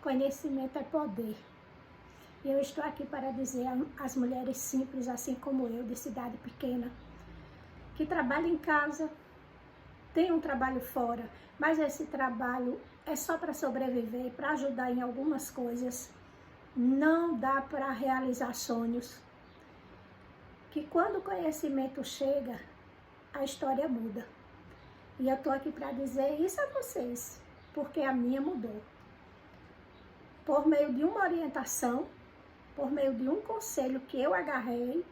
Conhecimento é poder. E eu estou aqui para dizer às mulheres simples, assim como eu, de cidade pequena, que trabalham em casa, tem um trabalho fora, mas esse trabalho é só para sobreviver, para ajudar em algumas coisas. Não dá para realizar sonhos. Que quando o conhecimento chega, a história muda. E eu estou aqui para dizer isso a vocês, porque a minha mudou. Por meio de uma orientação, por meio de um conselho que eu agarrei,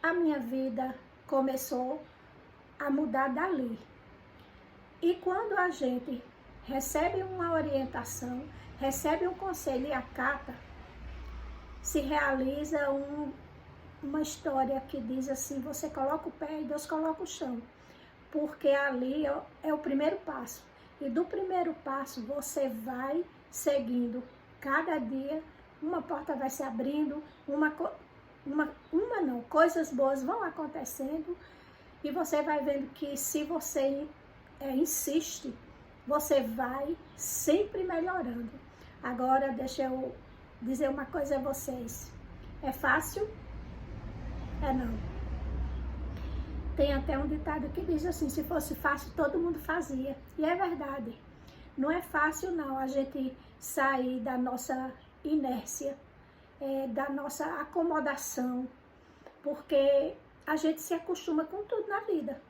a minha vida começou a mudar dali. E quando a gente recebe uma orientação, recebe um conselho e acata, se realiza uma história que diz assim, você coloca o pé e Deus coloca o chão. Porque ali é o primeiro passo. E do primeiro passo você vai seguindo. Cada dia uma porta vai se abrindo, coisas boas vão acontecendo. E você vai vendo que se você insiste, você vai sempre melhorando. Agora deixa eu dizer uma coisa a vocês. É fácil? É não. Tem até um ditado que diz assim, se fosse fácil todo mundo fazia. E é verdade. Não é fácil não a gente sair da nossa inércia, da nossa acomodação, porque a gente se acostuma com tudo na vida.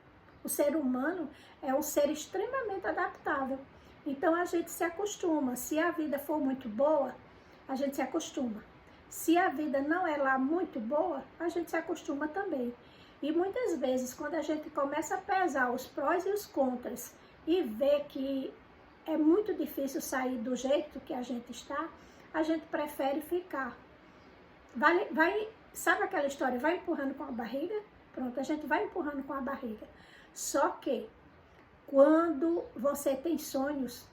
O ser humano é um ser extremamente adaptável. Então a gente se acostuma. Se a vida for muito boa, a gente se acostuma. Se a vida não é lá muito boa, a gente se acostuma também. E muitas vezes, quando a gente começa a pesar os prós e os contras e vê que é muito difícil sair do jeito que a gente está, a gente prefere ficar. Sabe aquela história? Vai empurrando com a barriga? Pronto, a gente vai empurrando com a barriga. Só que, quando você tem sonhos,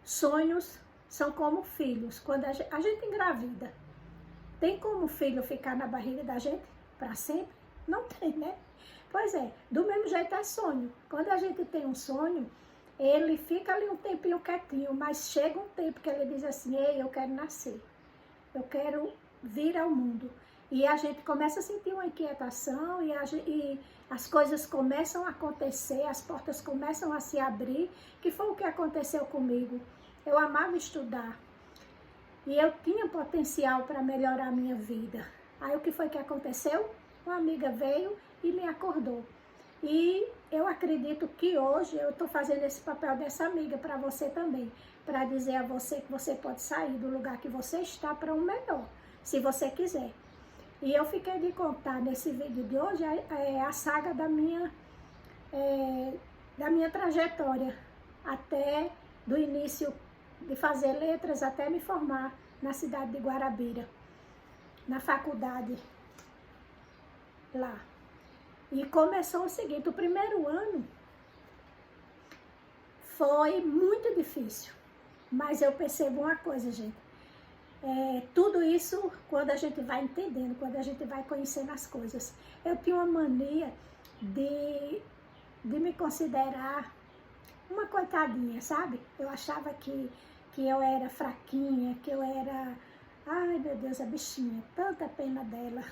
sonhos são como filhos. Quando a gente engravida, tem como o filho ficar na barriga da gente para sempre? Não tem, né? Pois é, do mesmo jeito é sonho. Quando a gente tem um sonho, ele fica ali um tempinho quietinho, mas chega um tempo que ele diz assim, ei, eu quero nascer, eu quero vir ao mundo. E a gente começa a sentir uma inquietação e as coisas começam a acontecer, as portas começam a se abrir, que foi o que aconteceu comigo. Eu amava estudar e eu tinha potencial para melhorar a minha vida. Aí o que foi que aconteceu? Uma amiga veio e me acordou. E eu acredito que hoje eu estou fazendo esse papel dessa amiga para você também, para dizer a você que você pode sair do lugar que você está para um melhor, se você quiser. E eu fiquei de contar nesse vídeo de hoje a saga da minha trajetória, até do início de fazer letras até me formar na cidade de Guarabira, na faculdade lá. E começou o seguinte, o primeiro ano foi muito difícil, mas eu percebo uma coisa, gente, tudo isso quando a gente vai entendendo, quando a gente vai conhecendo as coisas. Eu tinha uma mania de me considerar uma coitadinha, sabe? Eu achava que eu era fraquinha, que eu era... Ai, meu Deus, a bichinha, tanta pena dela.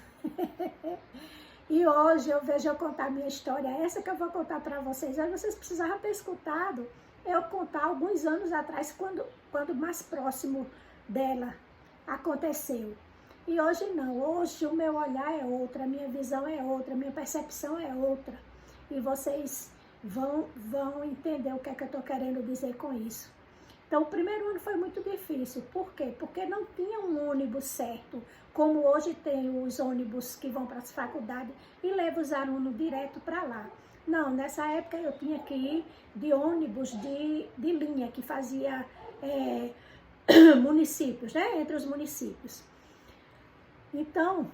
E hoje eu vejo eu contar a minha história, essa que eu vou contar para vocês. Aí vocês precisavam ter escutado eu contar alguns anos atrás, quando mais próximo dela aconteceu. E hoje não, hoje o meu olhar é outro, a minha visão é outra, a minha percepção é outra. E vocês vão entender o que é que eu estou querendo dizer com isso. Então, o primeiro ano foi muito difícil. Por quê? Porque não tinha um ônibus certo, como hoje tem os ônibus que vão para as faculdades e levam os alunos direto para lá. Não, nessa época eu tinha que ir de ônibus de linha, que fazia municípios, né? Entre os municípios. Então,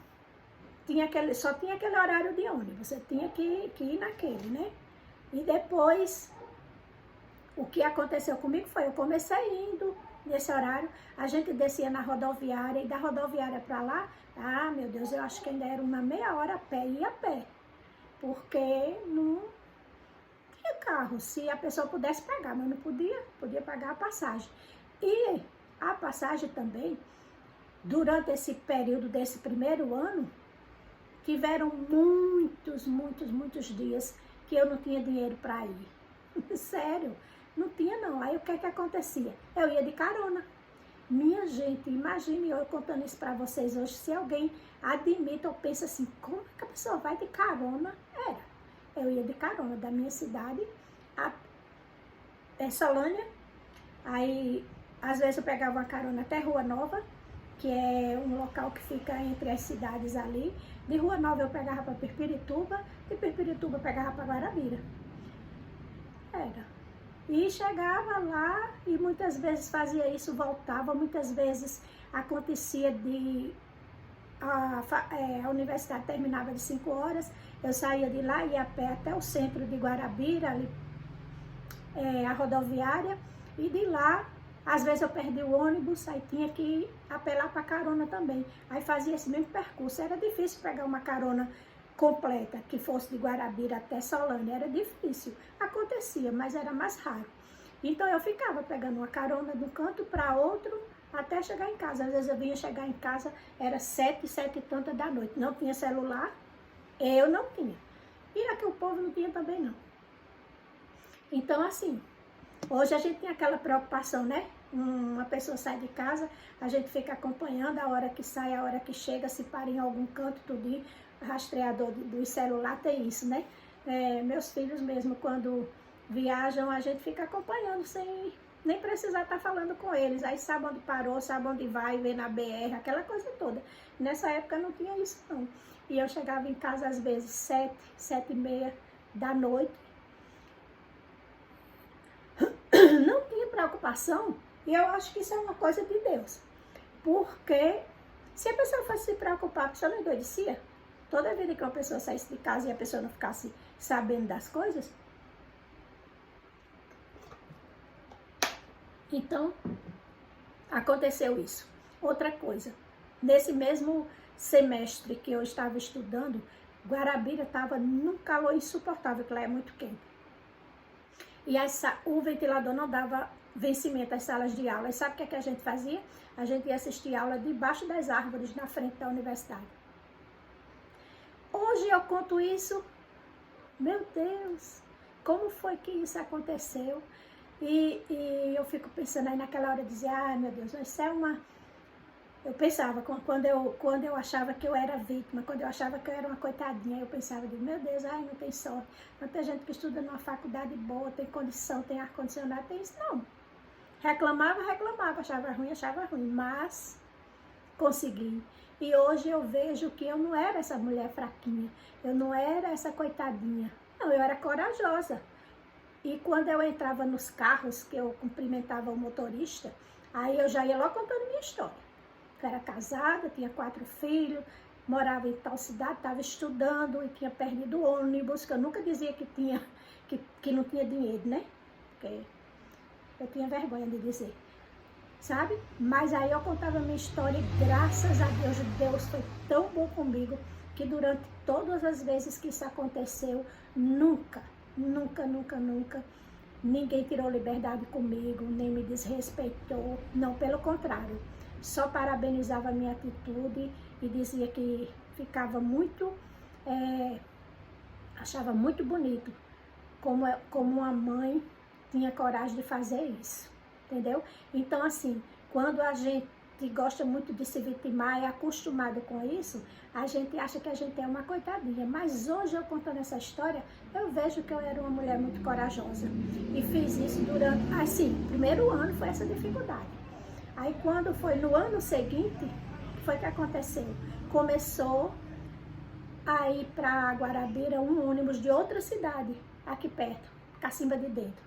só tinha aquele horário de ônibus, você tinha que ir naquele, né? E depois... O que aconteceu comigo foi, eu comecei indo nesse horário, a gente descia na rodoviária, e da rodoviária para lá, meu Deus, eu acho que ainda era uma meia hora a pé, ia a pé, porque não tinha carro, se a pessoa pudesse pagar, mas não podia pagar a passagem. E A passagem também, durante esse período desse primeiro ano, tiveram muitos dias que eu não tinha dinheiro para ir. Sério, não tinha não. Aí o que é que acontecia? Eu ia de carona. Minha gente, imagine eu contando isso para vocês hoje, se alguém admite ou pensa assim, como é que a pessoa vai de carona? Eu ia de carona da minha cidade a Solânia, aí às vezes eu pegava uma carona até Rua Nova, que é um local que fica entre as cidades ali. De Rua Nova eu pegava para Pirpirituba, de Pirpirituba eu pegava para Guarabira. E chegava lá e muitas vezes fazia isso, voltava, muitas vezes acontecia a universidade terminava de 5 horas, eu saía de lá, ia a pé até o centro de Guarabira, ali, a rodoviária, e de lá, às vezes eu perdi o ônibus, aí tinha que apelar para carona também. Aí fazia esse mesmo percurso, era difícil pegar uma carona completa, que fosse de Guarabira até Solânia, era difícil. Acontecia, mas era mais raro. Então eu ficava pegando uma carona de um canto para outro, até chegar em casa. Às vezes eu vinha chegar em casa, era 7 e tanta da noite. Não tinha celular, eu não tinha. E aqui o povo não tinha também não. Então assim, hoje a gente tem aquela preocupação, né? Uma pessoa sai de casa, a gente fica acompanhando a hora que sai, a hora que chega, se para em algum canto, tudinho. Rastreador do celular tem isso, né? Meus filhos mesmo, quando viajam, a gente fica acompanhando sem nem precisar estar falando com eles. Aí sabe onde parou, sabe onde vai, vê na BR, aquela coisa toda. Nessa época não tinha isso não. E eu chegava em casa às vezes 7h30 da noite. Não tinha preocupação, e eu acho que isso é uma coisa de Deus. Porque se a pessoa fosse se preocupar, a pessoa não endoidecia? Toda vida que uma pessoa saísse de casa e a pessoa não ficasse sabendo das coisas. Então, aconteceu isso. Outra coisa, nesse mesmo semestre que eu estava estudando, Guarabira estava num calor insuportável, que lá é muito quente. E o ventilador não dava vencimento às salas de aula. E sabe o que a gente fazia? A gente ia assistir aula debaixo das árvores, na frente da universidade. Hoje eu conto isso, meu Deus, como foi que isso aconteceu? E eu fico pensando aí naquela hora, dizer, meu Deus, isso é uma... Eu pensava, quando eu achava que eu era vítima, quando eu achava que eu era uma coitadinha, eu pensava, meu Deus, não tem sorte. Não tem gente que estuda numa faculdade boa, tem condição, tem ar-condicionado, tem isso não. Reclamava, achava ruim, mas consegui. E hoje eu vejo que eu não era essa mulher fraquinha, eu não era essa coitadinha, não, eu era corajosa. E quando eu entrava nos carros, que eu cumprimentava o motorista, aí eu já ia logo contando minha história. Eu era casada, tinha 4 filhos, morava em tal cidade, estava estudando e tinha perdido o ônibus, que eu nunca dizia que não tinha dinheiro, né? Porque eu tinha vergonha de dizer, sabe? Mas aí eu contava a minha história e graças a Deus, Deus foi tão bom comigo que durante todas as vezes que isso aconteceu, nunca, ninguém tirou liberdade comigo, nem me desrespeitou, não, pelo contrário. Só parabenizava a minha atitude e dizia que ficava muito, achava muito bonito como uma mãe tinha coragem de fazer isso, entendeu? Então, assim, quando a gente gosta muito de se vitimar, é acostumado com isso, a gente acha que a gente é uma coitadinha. Mas hoje, eu contando essa história, eu vejo que eu era uma mulher muito corajosa. E fiz isso durante, assim, primeiro ano foi essa dificuldade. Aí quando foi no ano seguinte, foi que aconteceu? Começou a ir para Guarabira um ônibus de outra cidade, aqui perto, Cacimba de Dentro.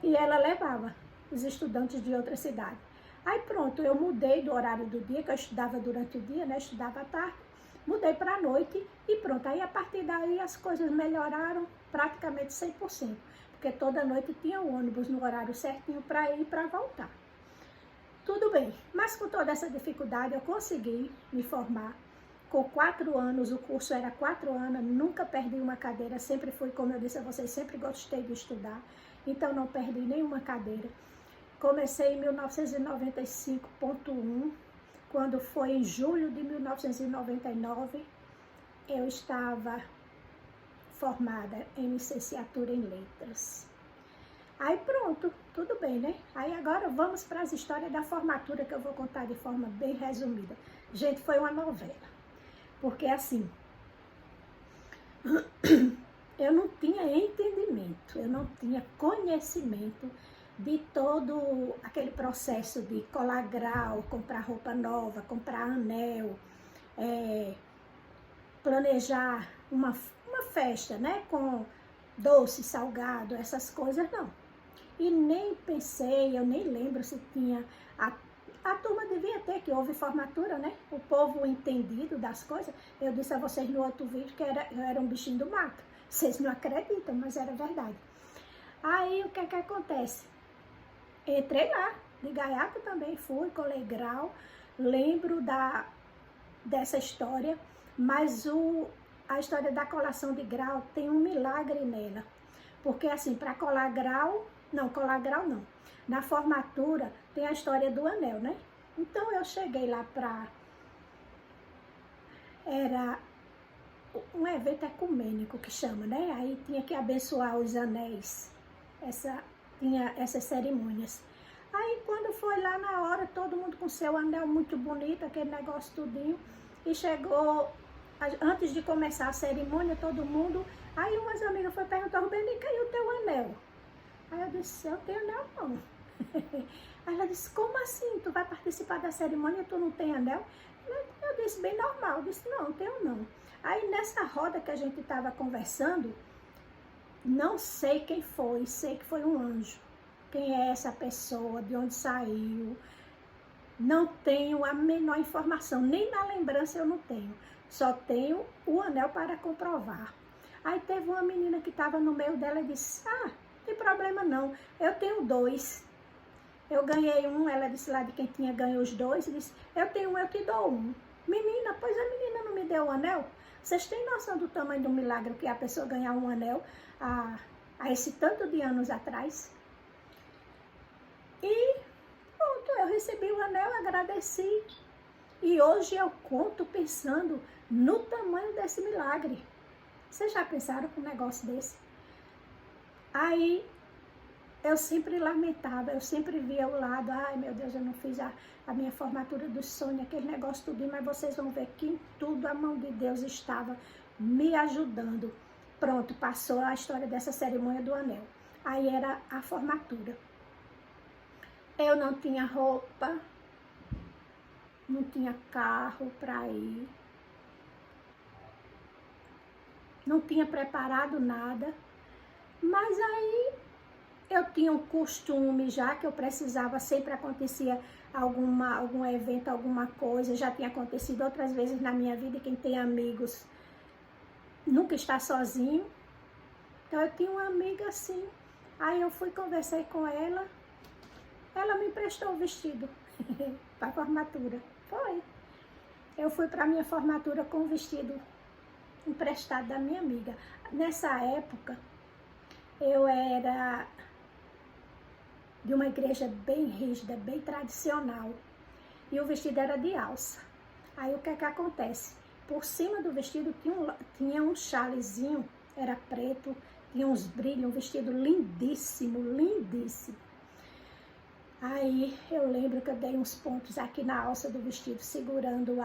E ela levava os estudantes de outra cidade. Aí pronto, eu mudei do horário do dia, que eu estudava durante o dia, né? Estudava à tarde, mudei para a noite e pronto. Aí a partir daí as coisas melhoraram praticamente 100%, porque toda noite tinha um ônibus no horário certinho para ir e para voltar. Tudo bem, mas com toda essa dificuldade eu consegui me formar. Com 4 anos, o curso era 4 anos, nunca perdi uma cadeira, sempre fui, como eu disse a vocês, sempre gostei de estudar, então não perdi nenhuma cadeira. Comecei em 1995.1, quando foi em julho de 1999, eu estava formada em licenciatura em letras. Aí pronto, tudo bem, né? Aí agora vamos para as histórias da formatura, que eu vou contar de forma bem resumida. Gente, foi uma novela, porque assim, eu não tinha entendimento, eu não tinha conhecimento de todo aquele processo de colar grau, comprar roupa nova, comprar anel, planejar uma festa, né, com doce, salgado, essas coisas, não. E nem pensei, eu nem lembro se tinha, a turma devia ter, que houve formatura, né, o povo entendido das coisas. Eu disse a vocês no outro vídeo que eu era um bichinho do mato. Vocês não acreditam, mas era verdade. Aí o que acontece? Entrei lá, de gaiato também fui, colei grau, lembro dessa história, mas a história da colação de grau tem um milagre nela. Porque assim, para colar grau não, na formatura tem a história do anel, né? Então eu cheguei lá era um evento ecumênico que chama, né? Aí tinha que abençoar os anéis, tinha essas cerimônias. Aí quando foi lá na hora, todo mundo com seu anel muito bonito, aquele negócio tudinho, e chegou, antes de começar a cerimônia, todo mundo, aí umas amigas foram perguntar, Rubeni, caiu o teu anel? Aí eu disse, eu tenho anel não. Aí ela disse, como assim? Tu vai participar da cerimônia e tu não tem anel? Eu disse, bem normal, eu disse, não tenho não. Aí nessa roda que a gente estava conversando, não sei quem foi, sei que foi um anjo. Quem é essa pessoa, de onde saiu, não tenho a menor informação, nem na lembrança eu não tenho. Só tenho o anel para comprovar. Aí teve uma menina que estava no meio dela e disse, não tem problema não, eu tenho 2. Eu ganhei um, ela disse lá de quem tinha ganho os 2, e disse, eu tenho um, eu te dou um. Menina, pois a menina não me deu o anel? Vocês têm noção do tamanho do milagre que é a pessoa ganhar um anel a esse tanto de anos atrás? E pronto, eu recebi o anel, agradeci. E hoje eu conto pensando no tamanho desse milagre. Vocês já pensaram com um negócio desse? Aí eu sempre lamentava, eu sempre via o lado, ai meu Deus, eu não fiz a minha formatura do sonho, aquele negócio tudo, mas vocês vão ver que em tudo a mão de Deus estava me ajudando. Pronto, passou a história dessa cerimônia do anel. Aí era a formatura. Eu não tinha roupa, não tinha carro para ir, não tinha preparado nada, mas aí eu tinha um costume já, que eu precisava, sempre acontecia algum evento, alguma coisa, já tinha acontecido outras vezes na minha vida, e quem tem amigos nunca está sozinho. Então eu tinha uma amiga assim, aí eu fui, conversei com ela, ela me emprestou o vestido para a formatura. Foi. Eu fui para a minha formatura com o vestido emprestado da minha amiga. Nessa época, eu era de uma igreja bem rígida, bem tradicional. E o vestido era de alça. Aí o que acontece? Por cima do vestido tinha um chalezinho, era preto, tinha uns brilhos, um vestido lindíssimo, lindíssimo. Aí eu lembro que eu dei uns pontos aqui na alça do vestido, segurando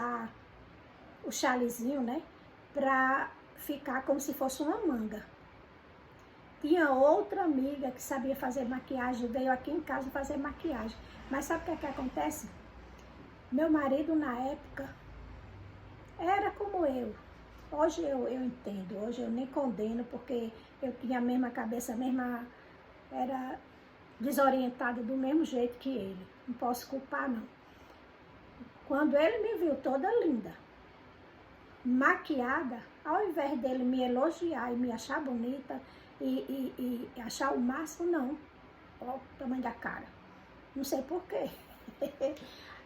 o chalezinho, né? Pra ficar como se fosse uma manga. Tinha outra amiga que sabia fazer maquiagem, veio aqui em casa fazer maquiagem. Mas sabe o que acontece? Meu marido, na época, era como eu. Hoje eu entendo, hoje eu nem condeno, porque eu tinha a mesma cabeça, era desorientada do mesmo jeito que ele. Não posso culpar, não. Quando ele me viu toda linda, maquiada, ao invés dele me elogiar e me achar bonita e achar o máximo, não. Olha o tamanho da cara. Não sei porquê.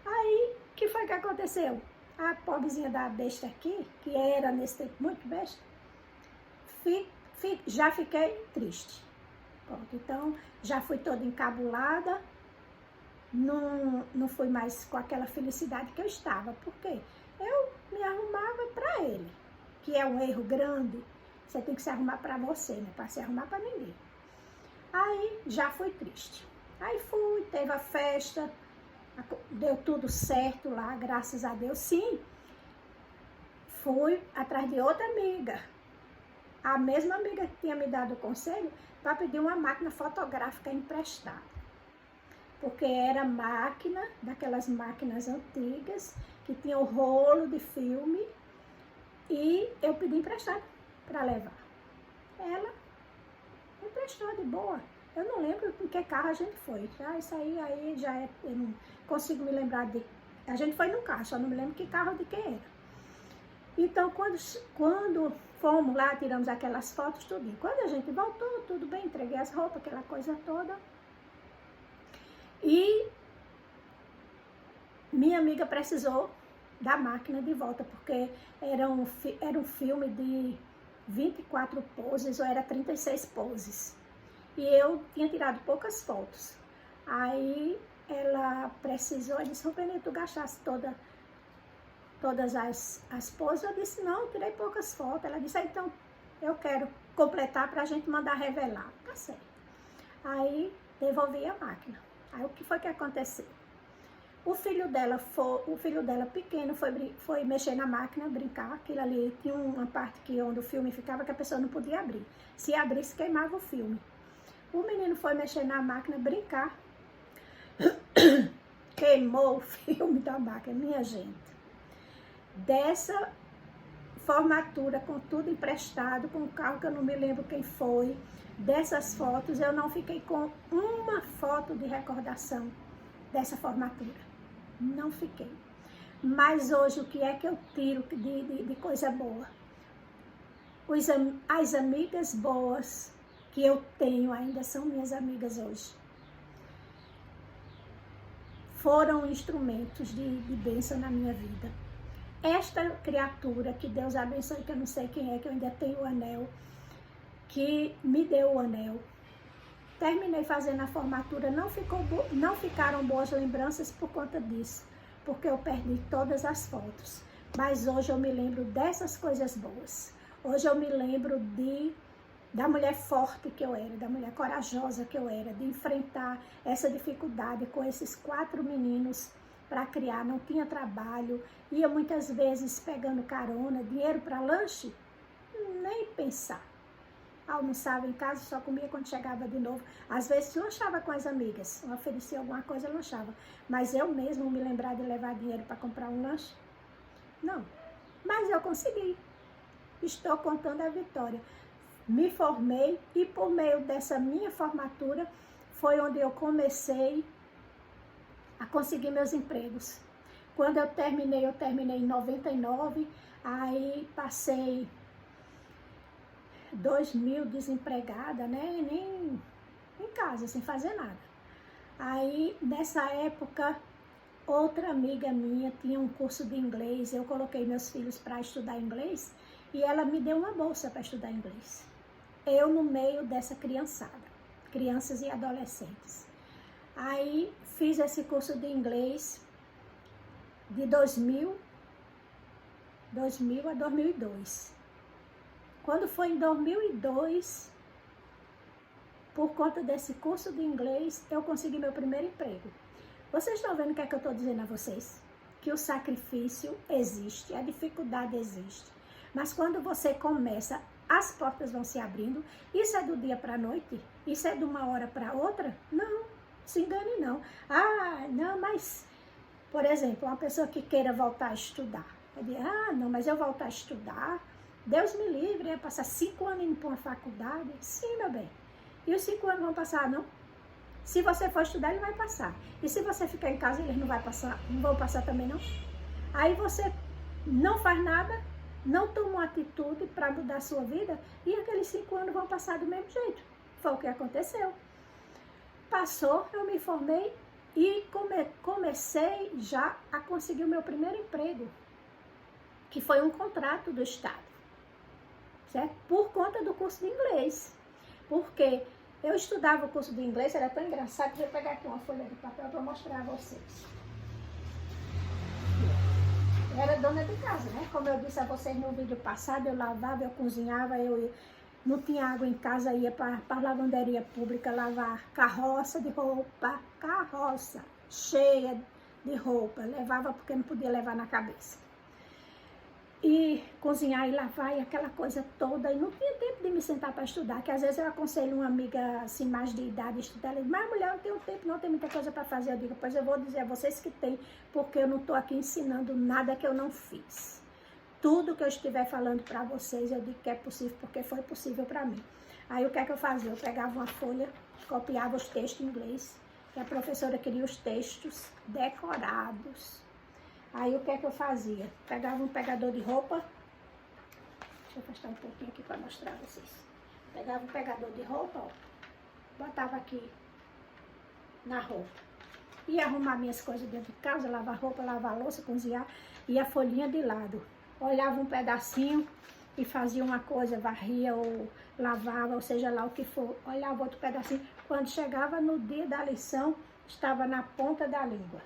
Aí, o que foi que aconteceu? A pobrezinha da besta aqui, que era nesse tempo muito besta, já fiquei triste. Pronto, então, já fui toda encabulada, não fui mais com aquela felicidade que eu estava, porque eu me arrumava para ele, que é um erro grande. Você tem que se arrumar para você, não é para se arrumar para ninguém. Aí já fui triste. Aí fui, teve a festa, deu tudo certo lá, graças a Deus. Sim, fui atrás de outra amiga, a mesma amiga que tinha me dado o conselho, para pedir uma máquina fotográfica emprestada. Porque era máquina, daquelas máquinas antigas, que tinha o rolo de filme, e eu pedi emprestado para levar. Ela emprestou de boa. Eu não lembro em que carro a gente foi. Isso aí já é, eu não consigo me lembrar de... A gente foi num carro, só não me lembro que carro de quem era. Então, quando fomos lá, tiramos aquelas fotos, tudo. Quando a gente voltou, tudo bem, entreguei as roupas, aquela coisa toda. E minha amiga precisou da máquina de volta, porque era um filme de 24 poses, ou era 36 poses. E eu tinha tirado poucas fotos. Aí ela precisou, eu disse, Rubeni, tu gastasse todas as poses? Eu disse, não, eu tirei poucas fotos. Ela disse, então eu quero completar para a gente mandar revelar. Tá certo. Aí devolvi a máquina. Aí o que foi que aconteceu? O filho dela pequeno foi mexer na máquina, brincar. Aquilo ali tinha uma parte onde o filme ficava que a pessoa não podia abrir. Se abrisse, queimava o filme. O menino foi mexer na máquina, brincar. Queimou o filme da máquina, minha gente. Dessa formatura, com tudo emprestado, com um carro que eu não me lembro quem foi, dessas fotos, eu não fiquei com uma foto de recordação dessa formatura. Não fiquei. Mas hoje, o que é que eu tiro de coisa boa? As amigas boas que eu tenho ainda são minhas amigas hoje. Foram instrumentos de bênção na minha vida. Esta criatura, que Deus abençoe, que eu não sei quem é, que eu ainda tenho o anel, que me deu o anel. Terminei fazendo a formatura, não ficaram boas lembranças por conta disso, porque eu perdi todas as fotos. Mas hoje eu me lembro dessas coisas boas. Hoje eu me lembro da mulher forte que eu era, da mulher corajosa que eu era, de enfrentar essa dificuldade com esses 4 meninos para criar. Não tinha trabalho, ia muitas vezes pegando carona, dinheiro para lanche, nem pensar. Almoçava em casa, só comia quando chegava de novo. Às vezes lanchava com as amigas, oferecia alguma coisa, lanchava. Mas eu mesmo me lembrar de levar dinheiro para comprar um lanche? Não. Mas eu consegui. Estou contando a vitória. Me formei e por meio dessa minha formatura foi onde eu comecei a conseguir meus empregos. Quando eu terminei em 99, aí passei 2000 desempregada, né? Nem em casa, sem fazer nada. Aí, nessa época, outra amiga minha tinha um curso de inglês, eu coloquei meus filhos para estudar inglês e ela me deu uma bolsa para estudar inglês. Eu no meio dessa criançada, crianças e adolescentes. Aí, fiz esse curso de inglês de 2000 a 2002. Quando foi em 2002, por conta desse curso de inglês, eu consegui meu primeiro emprego. Vocês estão vendo o que é que eu estou dizendo a vocês? Que o sacrifício existe, a dificuldade existe. Mas quando você começa, as portas vão se abrindo. Isso é do dia para a noite? Isso é de uma hora para outra? Não, se engane não. Não, mas, por exemplo, uma pessoa que queira voltar a estudar. Vai dizer, não, mas eu voltar a estudar... Deus me livre, ia passar 5 anos indo para uma faculdade. Sim, meu bem. E os 5 anos vão passar, não? Se você for estudar, ele vai passar. E se você ficar em casa, eles não vão passar também, não? Aí você não faz nada, não toma uma atitude para mudar a sua vida, e aqueles 5 anos vão passar do mesmo jeito. Foi o que aconteceu. Passou, eu me formei e comecei já a conseguir o meu primeiro emprego, que foi um contrato do Estado. Certo? Por conta do curso de inglês. Porque Eu estudava o curso de inglês, era tão engraçado que eu vou pegar aqui uma folha de papel para mostrar a vocês. Eu era dona de casa, né? Como eu disse a vocês no vídeo passado, eu lavava, eu cozinhava, eu não tinha água em casa, ia para a lavanderia pública lavar carroça de roupa, carroça cheia de roupa. Levava porque não podia levar na cabeça. E cozinhar e lavar e aquela coisa toda. E não tinha tempo de me sentar para estudar, que às vezes eu aconselho uma amiga assim, mais de idade, estudar. Ela diz, mas mulher, não tenho tempo, não tem muita coisa para fazer. Eu digo, pois eu vou dizer a vocês que tem, porque eu não estou aqui ensinando nada que eu não fiz. Tudo que eu estiver falando para vocês, eu digo que é possível, porque foi possível para mim. Aí o que é que eu fazia? Eu pegava uma folha, copiava os textos em inglês, que a professora queria os textos decorados. Aí o que é que eu fazia? Pegava um pegador de roupa, deixa eu afastar um pouquinho aqui para mostrar a vocês. Pegava um pegador de roupa, ó, botava aqui na roupa. Ia arrumar minhas coisas dentro de casa, lavar roupa, lavar louça, cozinhar, e a folhinha de lado. Olhava um pedacinho e fazia uma coisa, varria ou lavava, ou seja lá o que for. Olhava outro pedacinho. Quando chegava no dia da lição, estava na ponta da língua.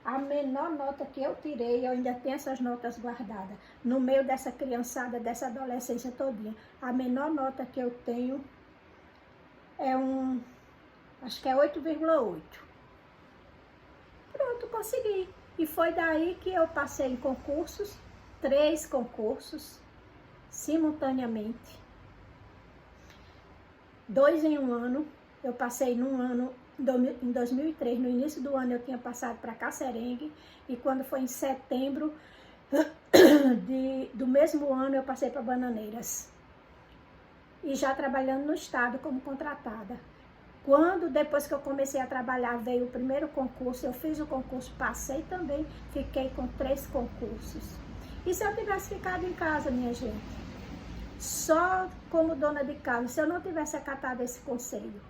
A menor nota que eu tirei, eu ainda tenho essas notas guardadas, no meio dessa criançada, dessa adolescência todinha. A menor nota que eu tenho é acho que é 8,8. Pronto, consegui. E foi daí que eu passei em concursos, 3 concursos, simultaneamente. 2 em um ano. Eu passei num ano, em 2003, no início do ano eu tinha passado para Casserengue, e quando foi em setembro do mesmo ano eu passei para Bananeiras. E já trabalhando no estado como contratada. Quando, depois que eu comecei a trabalhar, veio o primeiro concurso, eu fiz o concurso, passei também, fiquei com 3 concursos. E se eu tivesse ficado em casa, minha gente, só como dona de casa, se eu não tivesse acatado esse conselho,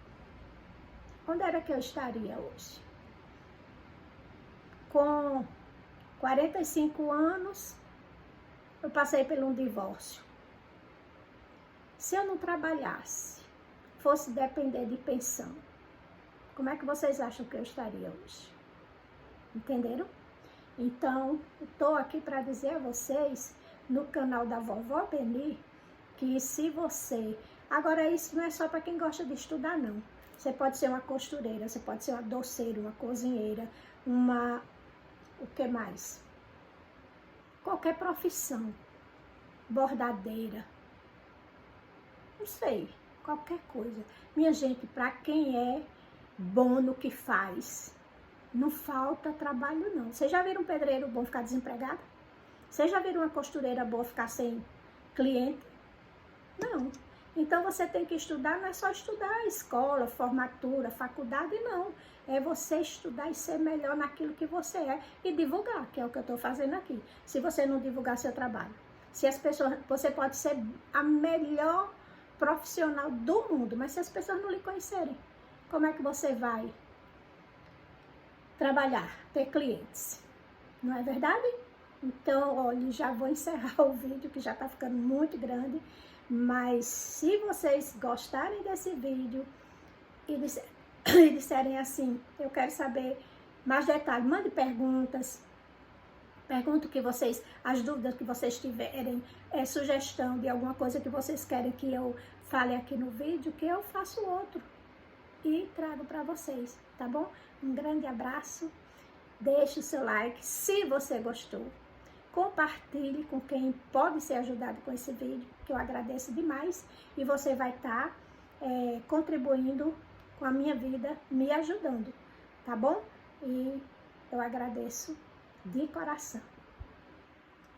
onde era que eu estaria hoje? Com 45 anos, eu passei por um divórcio. Se eu não trabalhasse, fosse depender de pensão, como é que vocês acham que eu estaria hoje? Entenderam? Então, estou aqui para dizer a vocês, no canal da Vovó Beni, que se você... Agora, isso não é só para quem gosta de estudar, não. Você pode ser uma costureira, você pode ser uma doceira, uma cozinheira, o que mais? Qualquer profissão, bordadeira, não sei, qualquer coisa. Minha gente, para quem é bom no que faz, não falta trabalho, não. Vocês já viram um pedreiro bom ficar desempregado? Vocês já viram uma costureira boa ficar sem cliente? Não. Então você tem que estudar, não é só estudar escola, formatura, faculdade, não. É você estudar e ser melhor naquilo que você é e divulgar, que é o que eu estou fazendo aqui. Se você não divulgar seu trabalho, se as pessoas, você pode ser a melhor profissional do mundo, mas se as pessoas não lhe conhecerem, como é que você vai trabalhar, ter clientes? Não é verdade? Então, olha, já vou encerrar o vídeo, que já está ficando muito grande. Mas se vocês gostarem desse vídeo e disserem assim, eu quero saber mais detalhes, mande perguntas, pergunto que vocês, as dúvidas que vocês tiverem, sugestão de alguma coisa que vocês querem que eu fale aqui no vídeo, que eu faço outro e trago para vocês, tá bom? Um grande abraço, deixe o seu like se você gostou. Compartilhe com quem pode ser ajudado com esse vídeo, que eu agradeço demais. E você vai estar contribuindo com a minha vida, me ajudando, tá bom? E eu agradeço de coração.